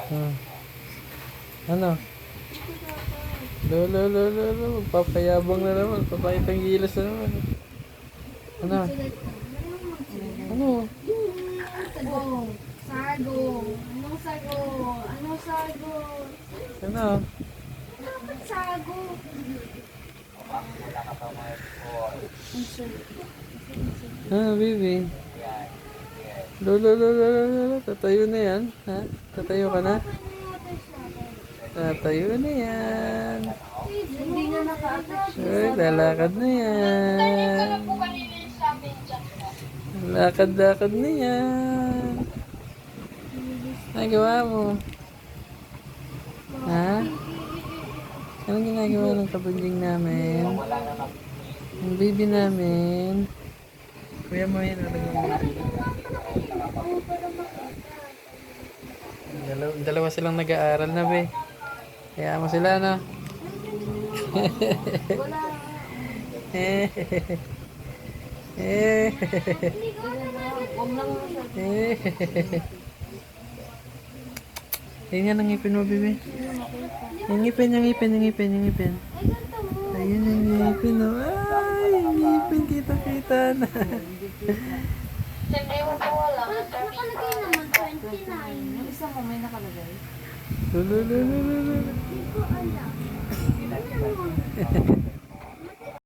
Hmm. Ano? Lolo. Papayabang na naman. Papakitang gilas na naman. Ano? Ano? Sagong. Sagong. Anong sagong? Anong sagong? Ano? Bakit sagong? Ah, baby. Tatayo na yan. Ha? Tatayo ka na? Tatayo na yan. Hindi na naka-attach. Uy, lalakad na yan. Lakad-lakad na yan. Nagawa mo. Ha? Anong ginagawa ng kabunding namin? Ang baby namin. Kuya mo yun. Dalawa silang nag-aaral na, be. Kaya mo sila, no? Ayun yan ang ngipin mo, bebe. Yung ngipin. Ayun yung ngipin, oh. Ay, yung ngipin, kita-kita na. Nakalagay naman 29. Yung isa mo may nakalagay. Lulululululu. Hindi ko alam.